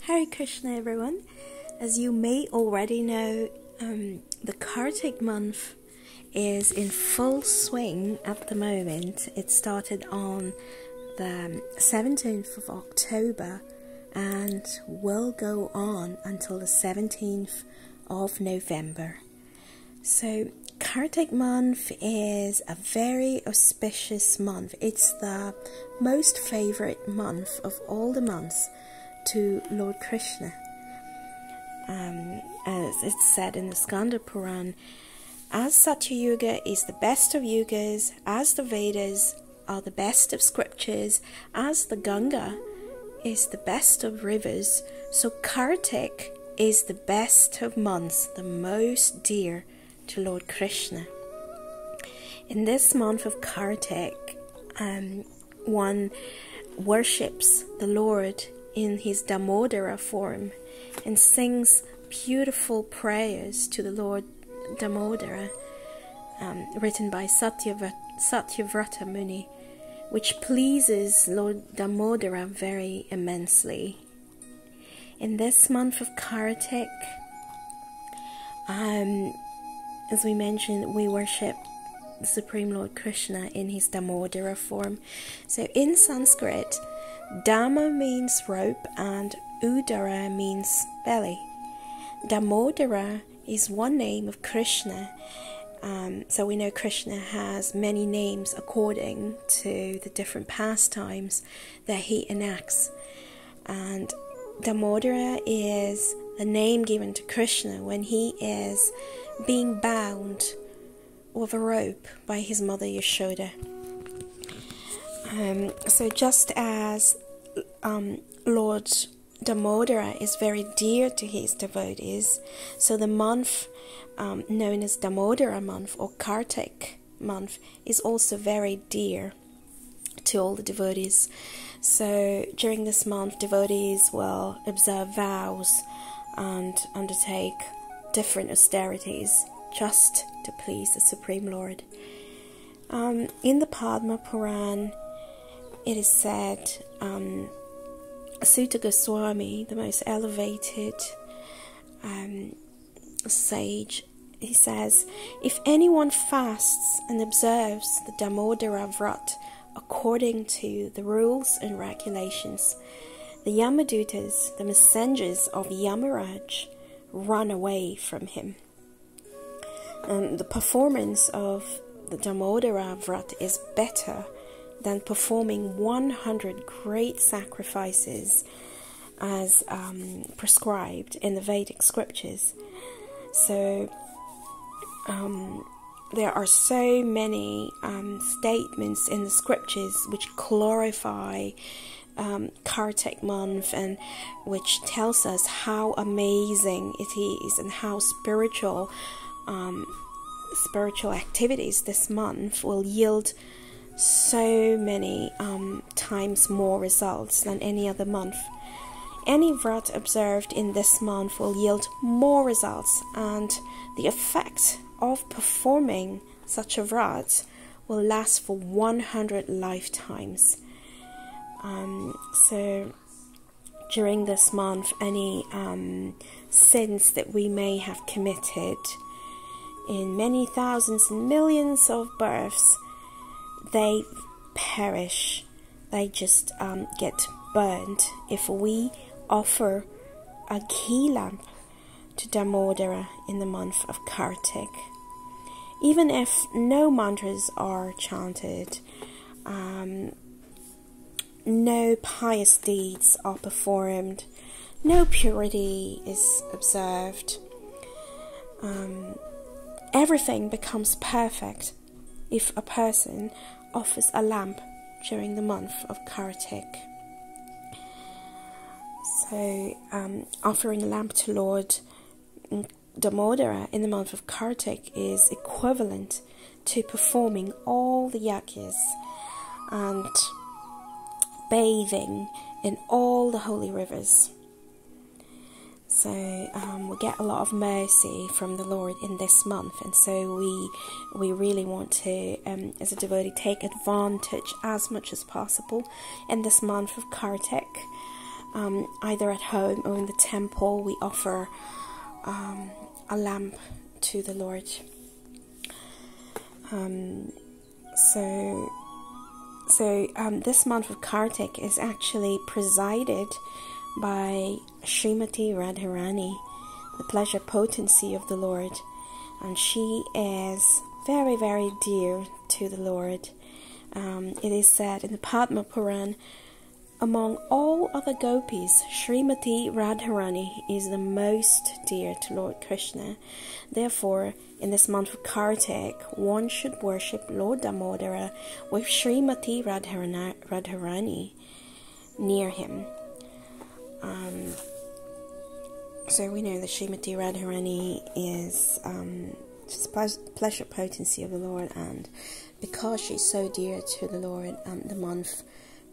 Hare Krishna everyone. As you may already know, the Karthik month is in full swing at the moment. It started on the 17th of October and will go on until the 17th of November. So Karthik month is a very auspicious month. It's the most favorite month of all the months to Lord Krishna. As it's said in the Skanda Puran, as Satya Yuga is the best of yugas, as the Vedas are the best of scriptures, as the Ganga is the best of rivers, so Karthik is the best of months, the most dear to Lord Krishna. In this month of Karthik, one worships the Lord in his Damodara form and sings beautiful prayers to the Lord Damodara, written by Satyavrata Muni, which pleases Lord Damodara very immensely. In this month of Karthik, as we mentioned, we worship the Supreme Lord Krishna in his Damodara form. So in Sanskrit, Dama means rope and Udara means belly. Damodara is one name of Krishna. So we know Krishna has many names according to the different pastimes that he enacts. And Damodara is the name given to Krishna when he is being bound with a rope by his mother Yashoda. So just as Lord Damodara is very dear to his devotees, so the month known as Damodara month or Karthik month is also very dear to all the devotees. So during this month, devotees will observe vows and undertake different austerities just to please the Supreme Lord. In the Padma Puran, it is said, Sutta Goswami, the most elevated sage, he says, if anyone fasts and observes the Damodara Vrat according to the rules and regulations, the Yamadutas, the messengers of Yamaraj, run away from him. And the performance of the Damodara Vrat is better than performing 100 great sacrifices as prescribed in the Vedic scriptures. So there are so many statements in the scriptures which glorify Karthik month and which tells us how amazing it is and how spiritual activities this month will yield so many times more results than any other month. Any vrat observed in this month will yield more results, and the effect of performing such a vrat will last for 100 lifetimes. So during this month, any sins that we may have committed in many thousands and millions of births, they perish, they just get burned if we offer a ghee lamp to Damodara in the month of Karthik. Even if no mantras are chanted, no pious deeds are performed, no purity is observed, everything becomes perfect if a person offers a lamp during the month of Karthik. So offering a lamp to Lord Damodara in the month of Karthik is equivalent to performing all the yajnas and bathing in all the holy rivers. So we get a lot of mercy from the Lord in this month, and so we really want to, as a devotee, take advantage as much as possible in this month of Karthik either at home or in the temple, we offer a lamp to the Lord. This month of Karthik is actually presided by Srimati Radharani, the pleasure potency of the Lord, and she is very, very dear to the Lord. It is said in the Padma Puran, among all other gopis, Srimati Radharani is the most dear to Lord Krishna. Therefore, in this month of Karthik, one should worship Lord Damodara with Srimati Radharani near him. So we know that Srimati Radharani is pleasure potency of the Lord, and because she's so dear to the Lord, the month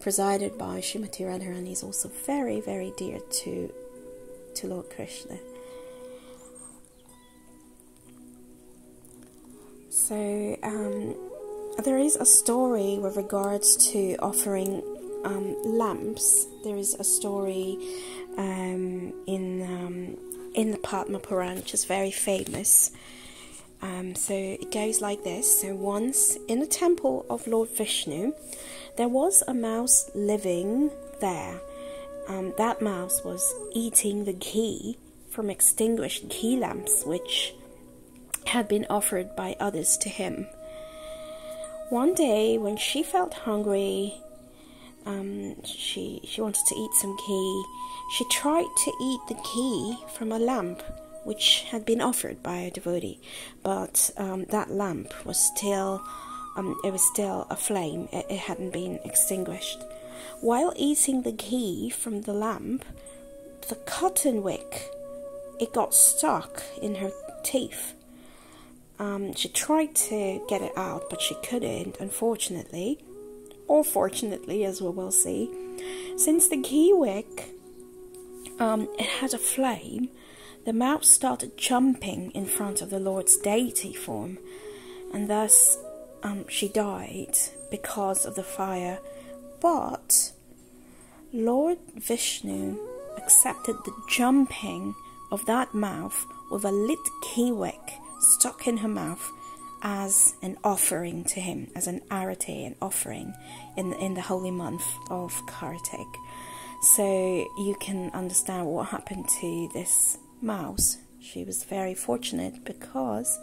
presided by Srimati Radharani is also very, very dear to Lord Krishna. So there is a story with regards to offering lamps. There is a story in the Padma Puran, which is very famous. So it goes like this. So once in the temple of Lord Vishnu, there was a mouse living there. That mouse was eating the ghee from extinguished ghee lamps which had been offered by others to him. One day when she felt hungry, she wanted to eat some ghee. She tried to eat the ghee from a lamp which had been offered by a devotee, but that lamp was still aflame. It hadn't been extinguished. While eating the ghee from the lamp, the cotton wick, it got stuck in her teeth. She tried to get it out, but she couldn't, unfortunately, or fortunately, as we will see. Since the ghee wick it had a flame, the mouse started jumping in front of the Lord's deity form, and thus she died because of the fire. But Lord Vishnu accepted the jumping of that mouse with a lit ghee wick stuck in her mouth as an offering to him, as an arati, an offering in the holy month of Karthik. So you can understand what happened to this mouse. She was very fortunate because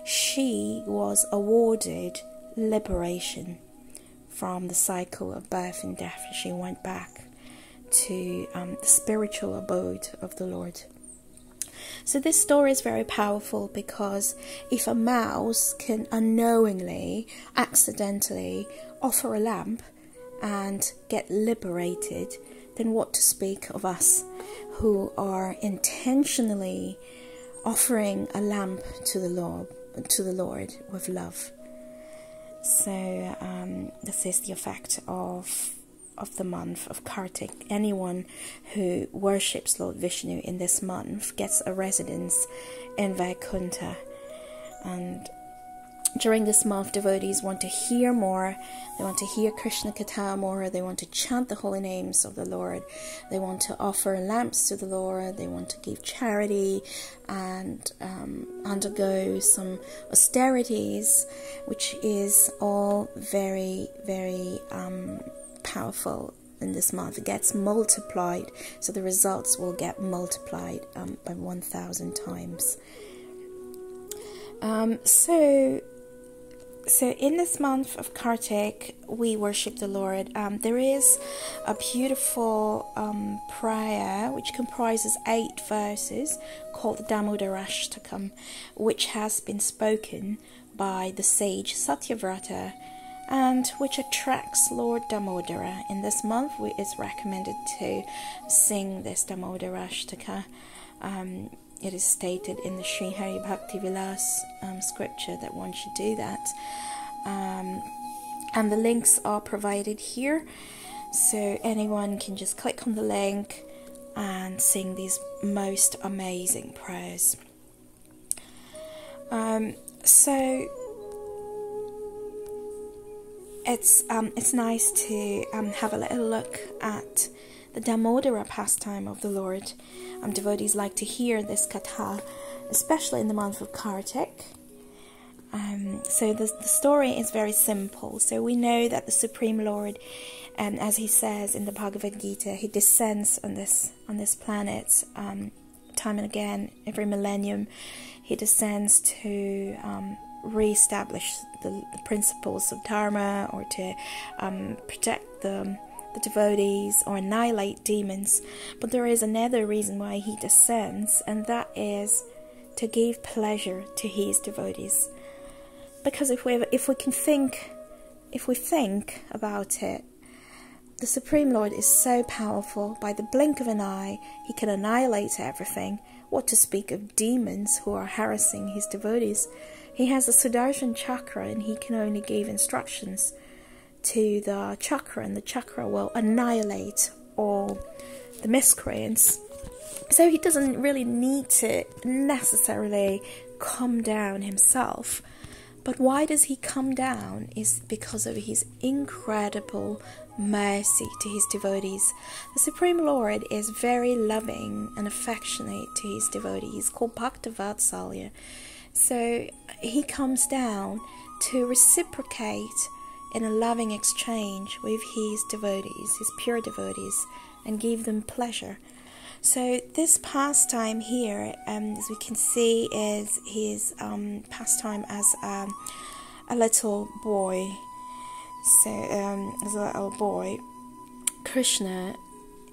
she was awarded liberation from the cycle of birth and death. She went back to the spiritual abode of the Lord. So this story is very powerful, because if a mouse can unknowingly, accidentally offer a lamp and get liberated, then what to speak of us who are intentionally offering a lamp to the Lord with love. So this is the effect of the month of Karthik. Anyone who worships Lord Vishnu in this month gets a residence in Vaikuntha. And during this month, devotees want to hear more. They want to hear Krishna Katha more. They want to chant the holy names of the Lord. They want to offer lamps to the Lord. They want to give charity and undergo some austerities, which is all very, very powerful in this month. It gets multiplied, so the results will get multiplied by 1,000 times. So in this month of Karthik, we worship the Lord. There is a beautiful prayer which comprises 8 verses called the Damodarashtakam, which has been spoken by the sage Satyavrata, and which attracts Lord Damodara. In this month, it's recommended to sing this Damodarashtaka. It is stated in the Sri Hari Bhakti Vilas scripture that one should do that. And the links are provided here, so anyone can just click on the link and sing these most amazing prayers. So it's nice to have a little look at the Damodara pastime of the Lord. Devotees like to hear this katha, especially in the month of Karthik. So the story is very simple. So we know that the Supreme Lord, as he says in the Bhagavad Gita, he descends on this planet time and again, every millennium. He descends to re-establish the principles of Dharma, or to protect the devotees, or annihilate demons. But there is another reason why he descends, and that is to give pleasure to his devotees. Because if we think about it, the Supreme Lord is so powerful. By the blink of an eye, he can annihilate everything. What to speak of demons who are harassing his devotees? He has a Sudarshan chakra, and he can only give instructions to the chakra, and the chakra will annihilate all the miscreants. So he doesn't really need to necessarily come down himself. But why does he come down? Is because of his incredible mercy to his devotees. The Supreme Lord is very loving and affectionate to his devotees. He's called Bhakta Vatsalya. So he comes down to reciprocate in a loving exchange with his devotees, his pure devotees, and give them pleasure. So this pastime here, as we can see, is his pastime as a little boy. So as a little boy, Krishna,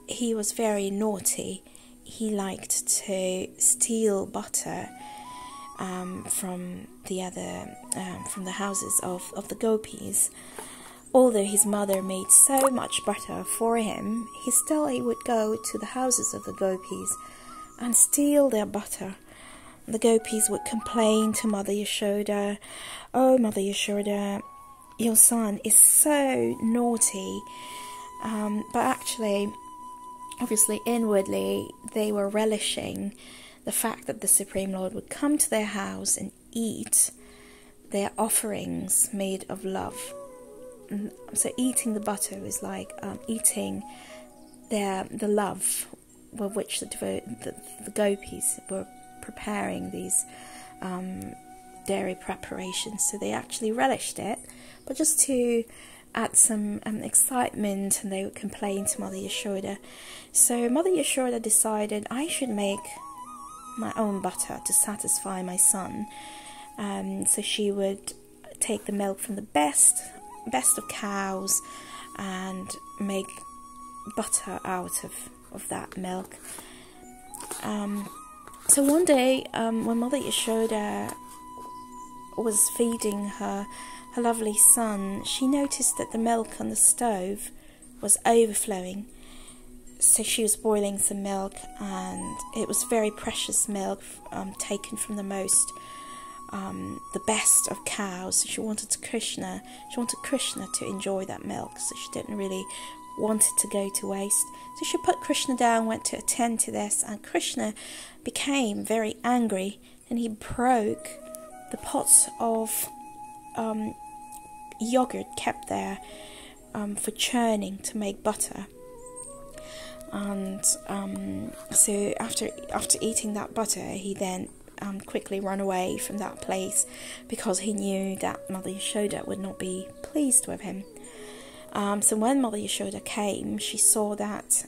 he was very naughty. He liked to steal butter from the houses of the gopis. Although his mother made so much butter for him, he would go to the houses of the gopis and steal their butter. The gopis would complain to Mother Yashoda, "Oh, Mother Yashoda, your son is so naughty." But actually, obviously inwardly, they were relishing the fact that the Supreme Lord would come to their house and eat their offerings made of love. So eating the butter is like eating the love with which the gopis were preparing these dairy preparations. So they actually relished it, but just to add some excitement, and they would complain to Mother Yashoda. So Mother Yashoda decided, I should make my own butter to satisfy my son. So she would take the milk from the best of cows and make butter out of that milk. So one day, when Mother Yashoda was feeding her lovely son, she noticed that the milk on the stove was overflowing. So she was boiling some milk, and it was very precious milk, taken from the best of cows. So she wanted Krishna to enjoy that milk, so she didn't really want it to go to waste. So she put Krishna down, went to attend to this, and Krishna became very angry, and he broke the pots of yogurt kept there for churning to make butter. And so after eating that butter, he then quickly run away from that place, because he knew that Mother Yashoda would not be pleased with him. So when Mother Yashoda came, she saw that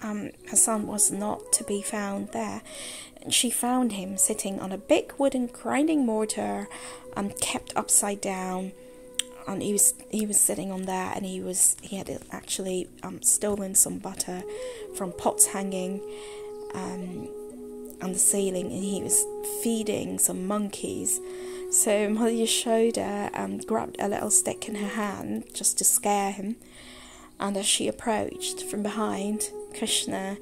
her son was not to be found there. And she found him sitting on a big wooden grinding mortar, kept upside down, and he was sitting on there, and he had actually stolen some butter from pots hanging on the ceiling, and he was feeding some monkeys. So Mother Yashoda grabbed a little stick in her hand just to scare him, and as she approached from behind, Krishna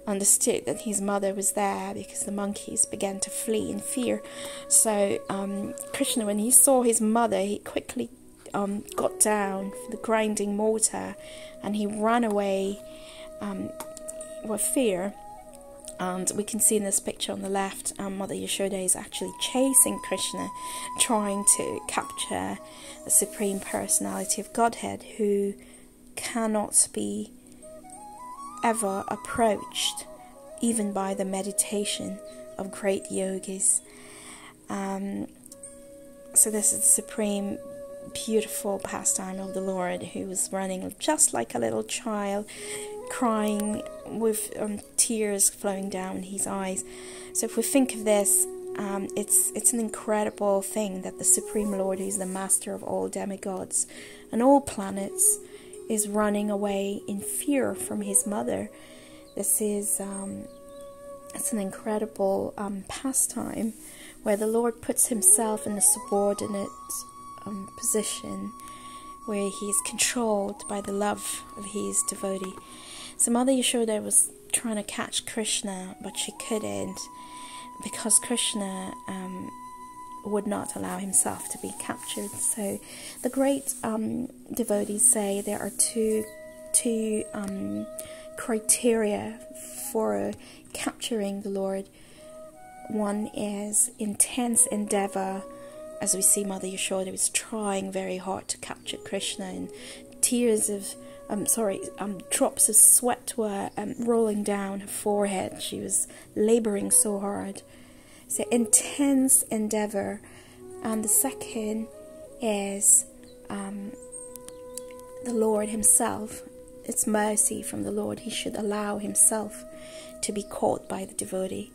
understood that his mother was there, because the monkeys began to flee in fear. So Krishna, when he saw his mother, he quickly got down the grinding mortar, and he ran away with fear. And we can see in this picture on the left, Mother Yashoda is actually chasing Krishna, trying to capture the Supreme Personality of Godhead, who cannot be ever approached, even by the meditation of great yogis. So this is the supreme beautiful pastime of the Lord, who was running just like a little child, crying with tears flowing down his eyes. So if we think of this, it's an incredible thing that the Supreme Lord, who is the master of all demigods and all planets, is running away in fear from his mother. This is it's an incredible pastime where the Lord puts himself in a subordinate position, where he is controlled by the love of his devotee. So Mother Yashoda was trying to catch Krishna, but she couldn't, because Krishna would not allow himself to be captured. So the great devotees say there are two criteria for capturing the Lord. One is intense endeavor, as we see Mother Yashoda was trying very hard to capture Krishna, and tears of drops of sweat were rolling down her forehead. She was laboring so hard. So intense endeavor. And the second is the Lord himself. It's mercy from the Lord. He should allow himself to be caught by the devotee.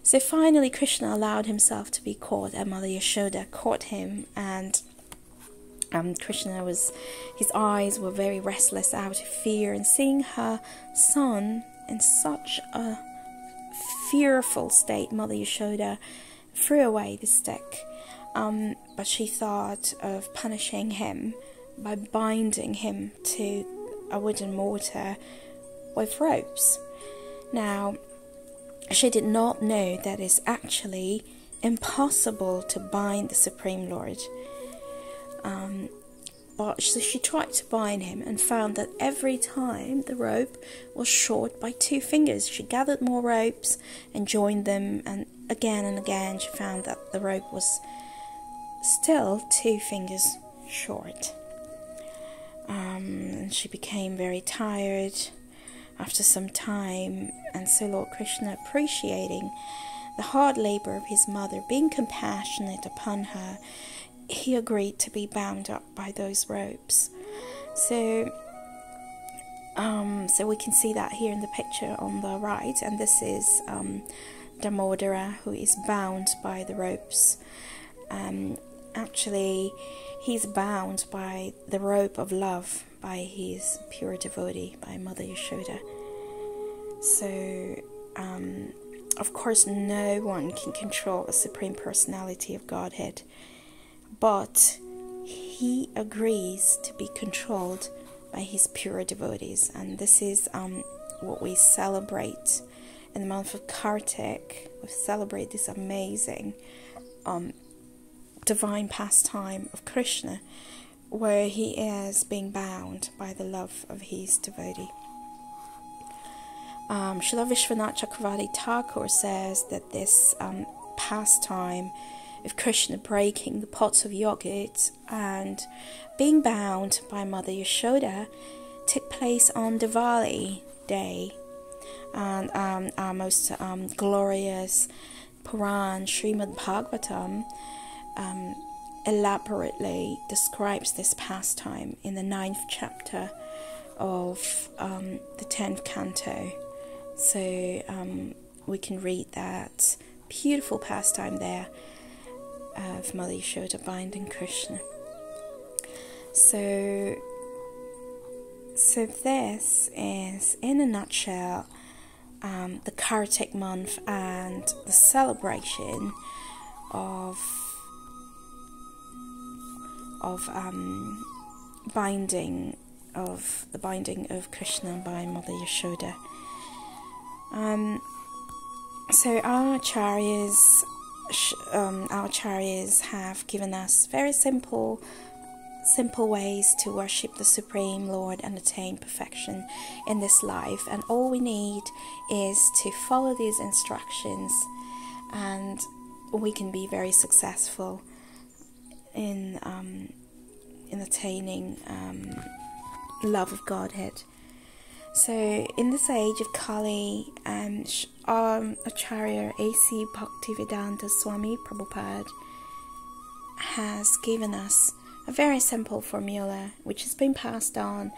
So finally Krishna allowed himself to be caught, and Mother Yashoda caught him, and Krishna his eyes were very restless out of fear, and seeing her son in such a fearful state, Mother Yashoda threw away the stick, but she thought of punishing him by binding him to a wooden mortar with ropes. Now, she did not know that it's actually impossible to bind the Supreme Lord. But so she tried to bind him and found that every time the rope was short by 2 fingers. She gathered more ropes and joined them, and again she found that the rope was still 2 fingers short. And she became very tired after some time, and so Lord Krishna, appreciating the hard labor of his mother, being compassionate upon her, he agreed to be bound up by those ropes. So we can see that here in the picture on the right, and this is Damodara, who is bound by the ropes. Actually, he's bound by the rope of love by his pure devotee, by Mother Yashoda. So, of course, no one can control the Supreme Personality of Godhead, but he agrees to be controlled by his pure devotees, and this is what we celebrate in the month of Karthik. We celebrate this amazing divine pastime of Krishna, where he is being bound by the love of his devotee. Srila Vishwanath Chakravarti Thakur says that this pastime of Krishna breaking the pots of yogurt and being bound by Mother Yashoda took place on Diwali day, and our most glorious Puran, Srimad Bhagavatam, elaborately describes this pastime in the 9th chapter of the 10th canto. So we can read that beautiful pastime there of Mother Yashoda binding Krishna. So this is, in a nutshell, the Kartik month and the celebration of the binding of Krishna by Mother Yashoda. So our acharyas have given us very simple ways to worship the Supreme Lord and attain perfection in this life, and all we need is to follow these instructions, and we can be very successful in attaining love of Godhead. So in this age of Kali, Acharya A.C. Bhaktivedanta Swami Prabhupada has given us a very simple formula which has been passed on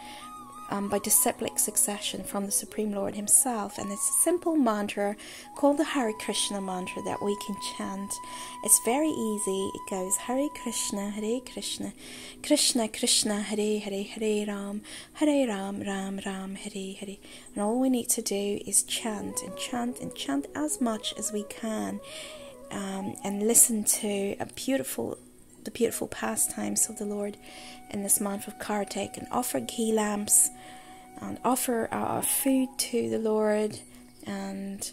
by disciplic succession from the Supreme Lord himself, and it's a simple mantra called the Hare Krishna mantra that we can chant. It's very easy. It goes Hare Krishna, Krishna Krishna, Hare Hare, Hare Ram, Ram Ram, Hare Hare. And all we need to do is chant and chant and chant as much as we can, and listen to the beautiful pastimes of the Lord in this month of Karthik, and offer ghee lamps and offer our food to the Lord, and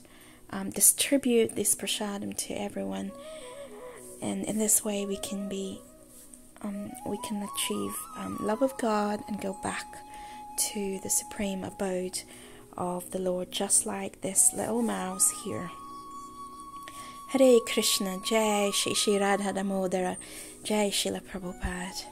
distribute this prasadam to everyone. And in this way we can achieve love of God and go back to the supreme abode of the Lord, just like this little mouse here. Hare Krishna, Jai Shri Radha Damodara, Jai Srila Prabhupada.